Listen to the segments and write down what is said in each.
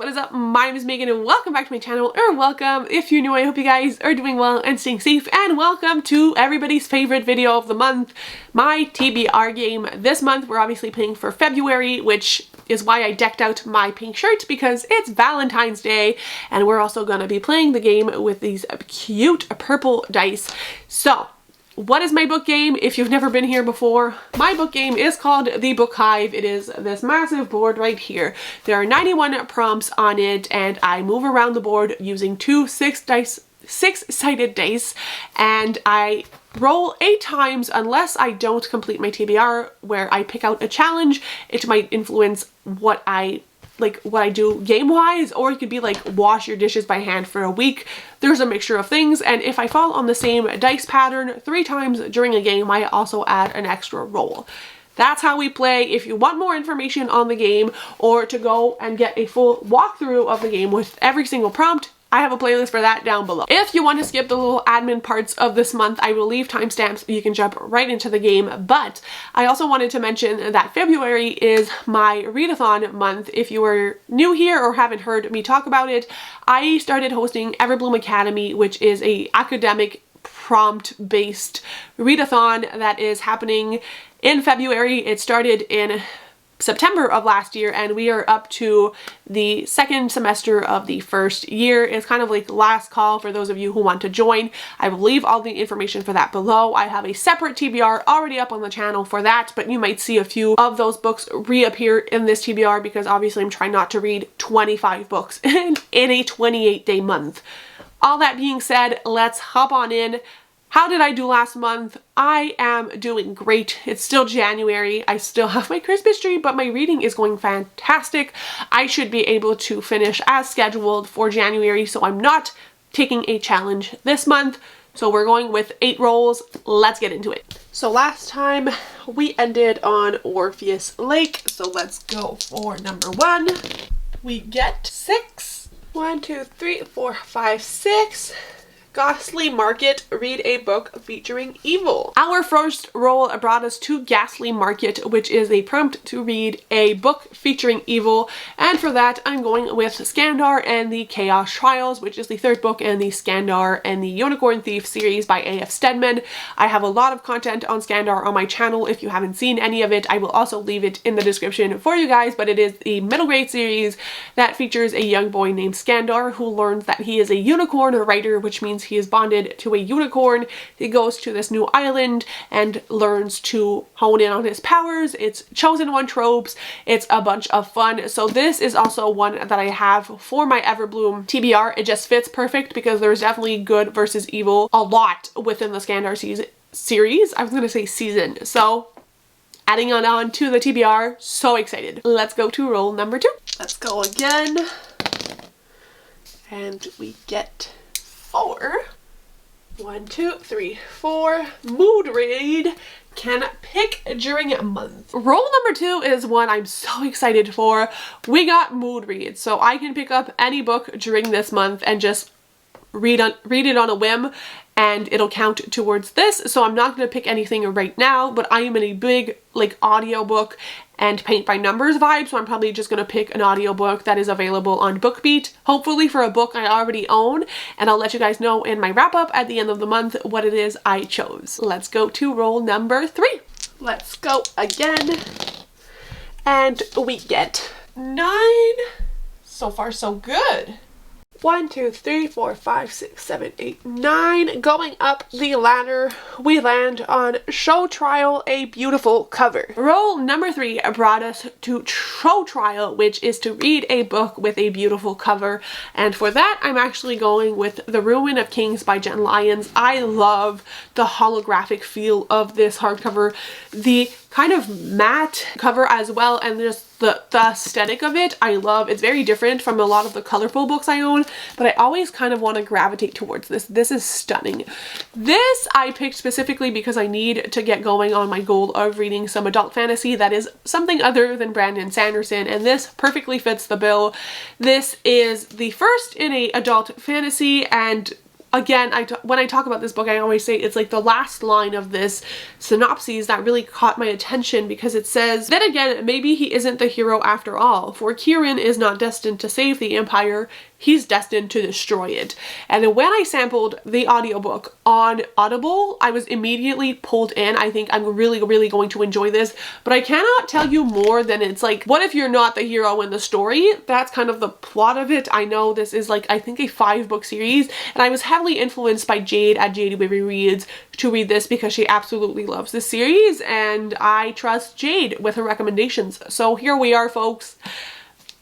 what is up? My name is Megan and welcome back to my channel, or welcome if you're new. I hope you guys are doing well and staying safe, and welcome to everybody's favorite video of the month, my TBR game. This month we're obviously playing for February, which is why I decked out my pink shirt, because it's Valentine's Day, and we're also going to be playing the game with these cute purple dice. So what is my book game? If you've never been here before, my book game is called the Book Hive. It is this massive board right here. There are 91 prompts on it, and I move around the board using two six-sided dice, and I roll 8 times unless I don't complete my TBR, where I pick out a challenge. It might influence what I do game-wise, or it could be like wash your dishes by hand for a week. There's a mixture of things, and if I fall on the same dice pattern 3 times during a game, I also add an extra roll. That's how we play. If you want more information on the game, or to go and get a full walkthrough of the game with every single prompt, I have a playlist for that down below. If you want to skip the little admin parts of this month, I will leave timestamps. You can jump right into the game. But I also wanted to mention that February is my Readathon month. If you are new here or haven't heard me talk about it, I started hosting Everbloom Academy, which is a academic prompt-based readathon that is happening in February. It started in September of last year, and we are up to the second semester of the first year. It's kind of like last call for those of you who want to join. I will leave all the information for that below. I have a separate TBR already up on the channel for that, but you might see a few of those books reappear in this TBR because obviously I'm trying not to read 25 books in a 28-day month. All that being said, let's hop on in. How did I do last month? I am doing great. It's still January. I still have my Christmas tree, but my reading is going fantastic. I should be able to finish as scheduled for January, so I'm not taking a challenge this month. So we're going with 8 rolls. Let's get into it. So last time we ended on Orpheus Lake, so let's go for number 1. We get 6. 1, 2, 3, 4, 5, 6. Ghastly Market, read a book featuring evil. Our first roll brought us to Ghastly Market, which is a prompt to read a book featuring evil, and for that I'm going with Skandar and the Chaos Trials, which is the 3rd book in the Skandar and the Unicorn Thief series by A.F. Stedman. I have a lot of content on Skandar on my channel. If you haven't seen any of it, I will also leave it in the description for you guys, but it is the middle grade series that features a young boy named Skandar who learns that he is a unicorn writer, which means he is bonded to a unicorn. He goes to this new island and learns to hone in on his powers. It's chosen one tropes. It's a bunch of fun. So this is also one that I have for my Everbloom TBR. It just fits perfect because there's definitely good versus evil a lot within the Skandar series. I was going to say season. So adding on to the TBR, so excited. Let's go to roll number 2. Let's go again. And we get 4. 1, 2, 3, 4. Mood read. Can pick during a month. Roll number 2 is one I'm so excited for. We got mood read, so I can pick up any book during this month and just read it on a whim, and it'll count towards this. So I'm not going to pick anything right now, but I am in a big audiobook and paint by numbers vibe, so I'm probably just going to pick an audiobook that is available on BookBeat, hopefully for a book I already own, and I'll let you guys know in my wrap up at the end of the month what it is I chose. Let's go to roll number 3. Let's go again, and we get 9. So far so good. 1, 2, 3, 4, 5, 6, 7, 8, 9. Going up the ladder, we land on Show Trial, a beautiful cover. Roll number 3 brought us to Show Trial, which is to read a book with a beautiful cover. And for that, I'm actually going with The Ruin of Kings by Jen Lyons. I love the holographic feel of this hardcover. The kind of matte cover as well, and just the aesthetic of it I love. It's very different from a lot of the colorful books I own, but I always kind of want to gravitate towards this. This is stunning. This I picked specifically because I need to get going on my goal of reading some adult fantasy that is something other than Brandon Sanderson, and this perfectly fits the bill. This is the first in a adult fantasy, and again, when I talk about this book, I always say it's like the last line of this synopsis that really caught my attention, because it says, "Then again, maybe he isn't the hero after all, for Kieran is not destined to save the Empire, he's destined to destroy it." And when I sampled the audiobook on Audible, I was immediately pulled in. I think I'm really going to enjoy this, but I cannot tell you more than it's like, what if you're not the hero in the story? That's kind of the plot of it. I know this is like, I think a 5-book series, and I was heavily influenced by Jade at Jade Baby Reads to read this because she absolutely loves this series, and I trust Jade with her recommendations. So here we are, folks.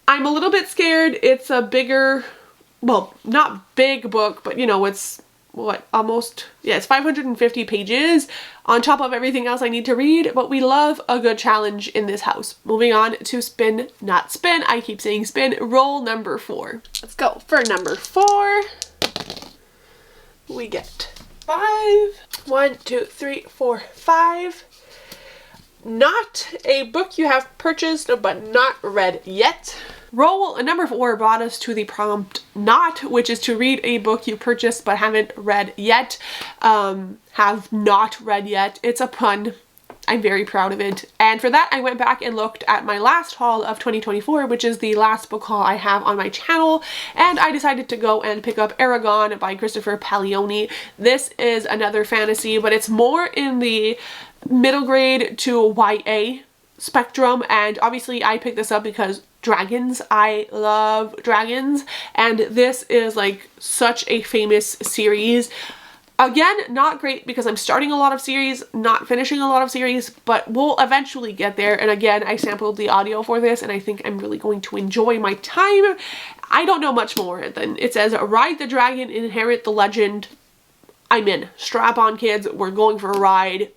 I'm a little bit scared. It's a bigger, well, not big book, but you know, it's what, almost, yeah, it's 550 pages on top of everything else I need to read, but we love a good challenge in this house. Moving on to spin, not spin. I keep saying spin. Roll number 4. Let's go for number 4. We get 5. 1, 2, 3, 4, 5. Not a book you have purchased but not read yet. Roll number 4 brought us to the prompt not, which is to read a book you purchased but haven't read yet. Have not read yet. It's a pun. I'm very proud of it. And for that, I went back and looked at my last haul of 2024, which is the last book haul I have on my channel, and I decided to go and pick up Eragon by Christopher Paglioni. This is another fantasy, but it's more in the middle grade to YA spectrum, and obviously I picked this up because dragons. I love dragons, and this is like such a famous series. Again, not great because I'm starting a lot of series, not finishing a lot of series, but we'll eventually get there. And again, I sampled the audio for this, and I think I'm really going to enjoy my time. I don't know much more than it says, "Ride the dragon, inherit the legend." I'm in. Strap on, kids. We're going for a ride.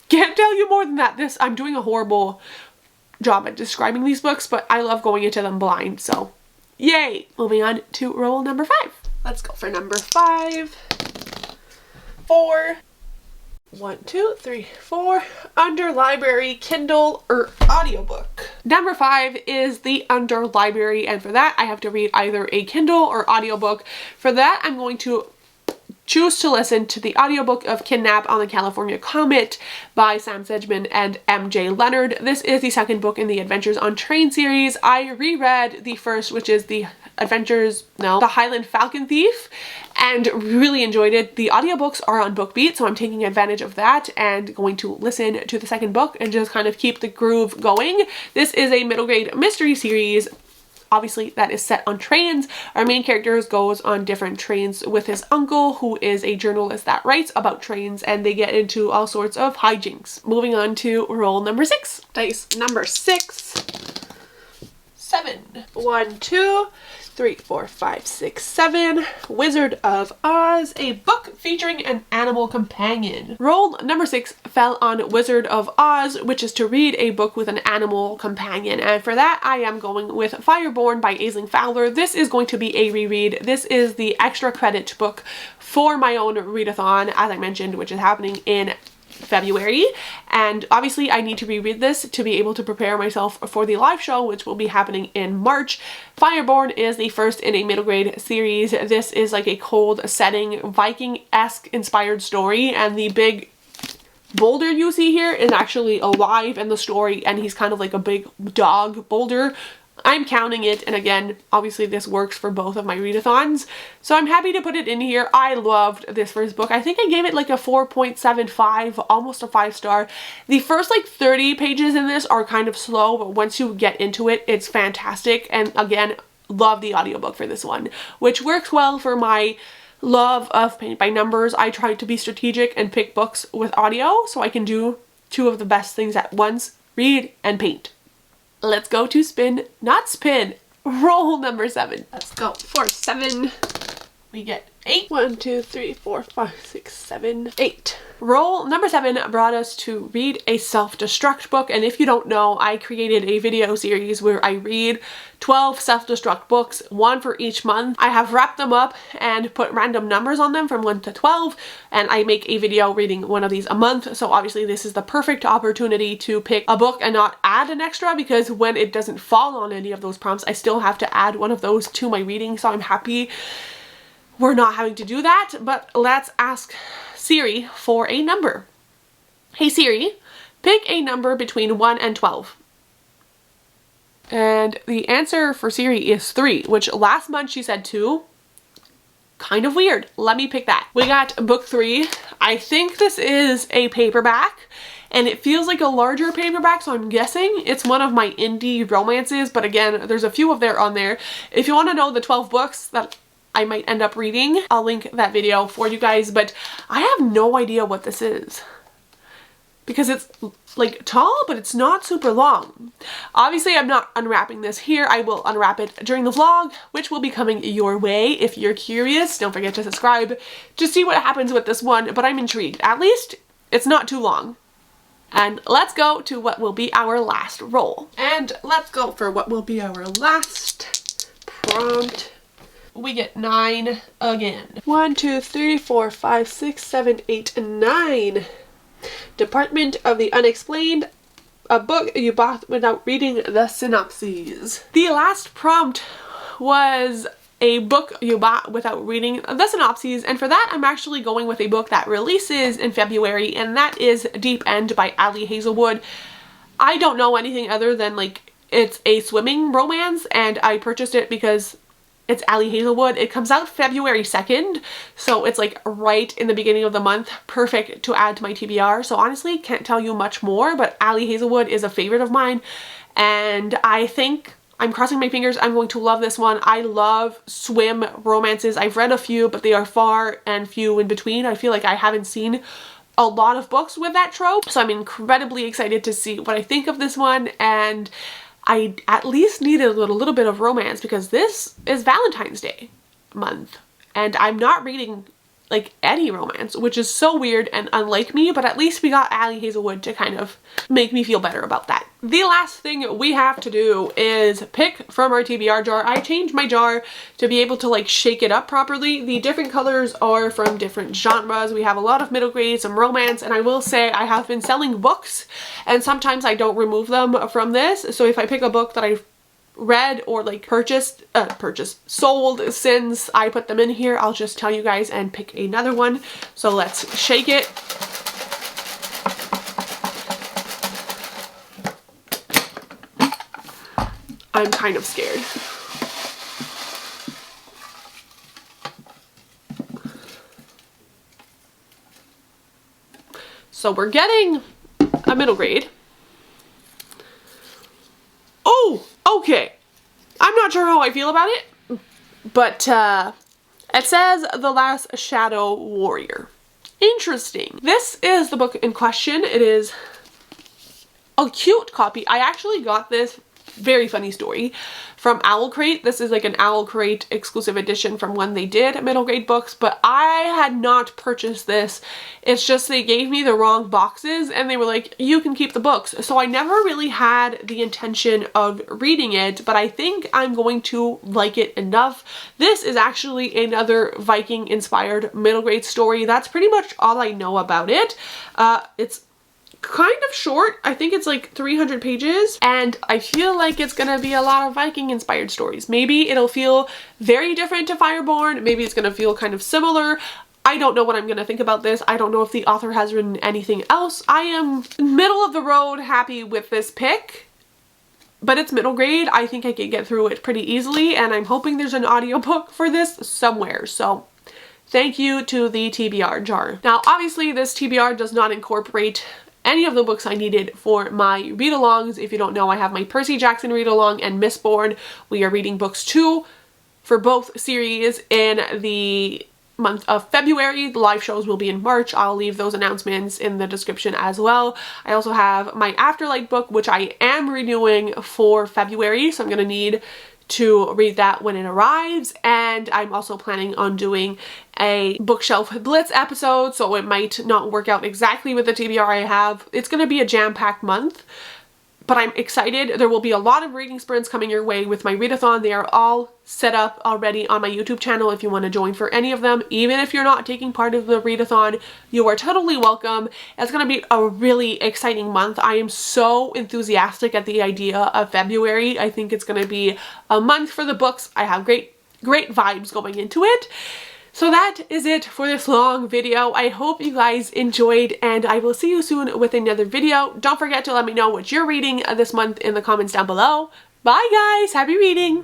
Can't tell you more than that. I'm doing a horrible job at describing these books, but I love going into them blind, so yay! Moving on to roll number 5. Let's go for number 5. 4. 1, 2, 3, 4. Under library, Kindle, or audiobook. Number 5 is the under library, and for that I have to read either a Kindle or audiobook. For that, I'm going to choose to listen to the audiobook of Kidnap on the California Comet by Sam Sedgman and MJ Leonard. This is the second book in the Adventures on Train series. I reread the first, which is the Highland Falcon Thief, and really enjoyed it. The audiobooks are on BookBeat, so I'm taking advantage of that and going to listen to the second book and just kind of keep the groove going. This is a middle grade mystery series. Obviously, that is set on trains. Our main character goes on different trains with his uncle, who is a journalist that writes about trains, and they get into all sorts of hijinks. Moving on to roll number 6. Dice number 6. 7. 1, 2, 3, 4, 5, 6, 7. Wizard of Oz, a book featuring an animal companion. Roll number 6 fell on Wizard of Oz, which is to read a book with an animal companion. And for that, I am going with Fireborn by Aisling Fowler. This is going to be a reread. This is the extra credit book for my own readathon, as I mentioned, which is happening in February, and obviously I need to reread this to be able to prepare myself for the live show, which will be happening in March. Fireborn is the first in a middle grade series. This is like a cold setting, Viking-esque inspired story, and the big boulder you see here is actually alive in the story, and he's kind of like a big dog boulder. I'm counting it, and again, obviously this works for both of my readathons, so I'm happy to put it in here. I loved this first book. I think I gave it like a 4.75, almost a 5-star. The first like 30 pages in this are kind of slow, but once you get into it, it's fantastic. And again, love the audiobook for this one, which works well for my love of paint by numbers. I try to be strategic and pick books with audio so I can do 2 of the best things at once: read and paint. Let's go to spin, not spin. Roll number 7. Let's go for 7. We get 8. 1, 2, 3, 4, 5, 6, 7, 8. Roll number 7 brought us to read a self-destruct book, and if you don't know, I created a video series where I read 12 self-destruct books, 1 for each month. I have wrapped them up and put random numbers on them from 1 to 12, and I make a video reading 1 of these a month. So obviously this is the perfect opportunity to pick a book and not add an extra, because when it doesn't fall on any of those prompts, I still have to add 1 of those to my reading. So I'm happy we're not having to do that, but let's ask Siri for a number. Hey Siri, pick a number between 1 and 12. And the answer for Siri is 3, which last month she said 2. Kind of weird. Let me pick that. We got book 3. I think this is a paperback, and it feels like a larger paperback, so I'm guessing it's one of my indie romances, but again, there's a few of there on there. If you want to know the 12 books that I might end up reading, I'll link that video for you guys, but I have no idea what this is. Because it's like tall, but it's not super long. Obviously, I'm not unwrapping this here. I will unwrap it during the vlog, which will be coming your way. If you're curious, don't forget to subscribe to see what happens with this one, but I'm intrigued. At least it's not too long. And let's go to what will be our last roll. And let's go for what will be our last prompt. We get 9 again. 1, 2, 3, 4, 5, 6, 7, 8, and 9. Department of the Unexplained, a book you bought without reading the synopses. The last prompt was a book you bought without reading the synopses, and for that I'm actually going with a book that releases in February, and that is Deep End by Ali Hazelwood. I don't know anything other than like it's a swimming romance, and I purchased it because it's Ali Hazelwood. It comes out February 2nd, so it's like right in the beginning of the month. Perfect to add to my TBR. So honestly, can't tell you much more, but Ali Hazelwood is a favorite of mine, and I think I'm crossing my fingers I'm going to love this one. I love swim romances. I've read a few, but they are far and few in between. I feel like I haven't seen a lot of books with that trope, so I'm incredibly excited to see what I think of this one, and I at least needed a little bit of romance because this is Valentine's Day month and I'm not reading like any romance, which is so weird and unlike me, but at least we got Ali Hazelwood to kind of make me feel better about that. The last thing we have to do is pick from our TBR jar. I changed my jar to be able to like shake it up properly. The different colors are from different genres. We have a lot of middle grade, some romance, and I will say I have been selling books and sometimes I don't remove them from this. So if I pick a book that I've read or like sold since I put them in here, I'll just tell you guys and pick another one. So let's shake it. I'm kind of scared. So we're getting a middle grade. Oh, okay. I'm not sure how I feel about it, but it says The Last Shadow Warrior. Interesting. This is the book in question. It is a cute copy. I actually got this, very funny story, from Owl Crate. This is like an Owl Crate exclusive edition from when they did middle grade books, but I had not purchased this. It's just they gave me the wrong boxes and they were like, you can keep the books. So I never really had the intention of reading it, but I think I'm going to like it enough. This is actually another Viking inspired middle grade story. That's pretty much all I know about it. It's kind of short. I think it's like 300 pages and I feel like it's gonna be a lot of Viking inspired stories. Maybe it'll feel very different to Fireborn. Maybe it's gonna feel kind of similar. I don't know what I'm gonna think about this. I don't know if the author has written anything else. I am middle of the road happy with this pick, but it's middle grade. I think I can get through it pretty easily and I'm hoping there's an audiobook for this somewhere. So thank you to the TBR jar. Now obviously this TBR does not incorporate any of the books I needed for my read-alongs. If you don't know, I have my Percy Jackson read-along and Mistborn. We are reading books 2 for both series in the month of February. The live shows will be in March. I'll leave those announcements in the description as well. I also have my Afterlight book, which I am renewing for February, so I'm gonna need to read that when it arrives, and I'm also planning on doing a bookshelf blitz episode, so it might not work out exactly with the TBR I have. It's going to be a jam-packed month, but I'm excited. There will be a lot of reading sprints coming your way with my readathon. They are all set up already on my YouTube channel if you want to join for any of them. Even if you're not taking part of the readathon, you are totally welcome. It's going to be a really exciting month. I am so enthusiastic at the idea of February. I think it's going to be a month for the books. I have great vibes going into it. So that is it for this long video. I hope you guys enjoyed, and I will see you soon with another video. Don't forget to let me know what you're reading this month in the comments down below. Bye guys, happy reading!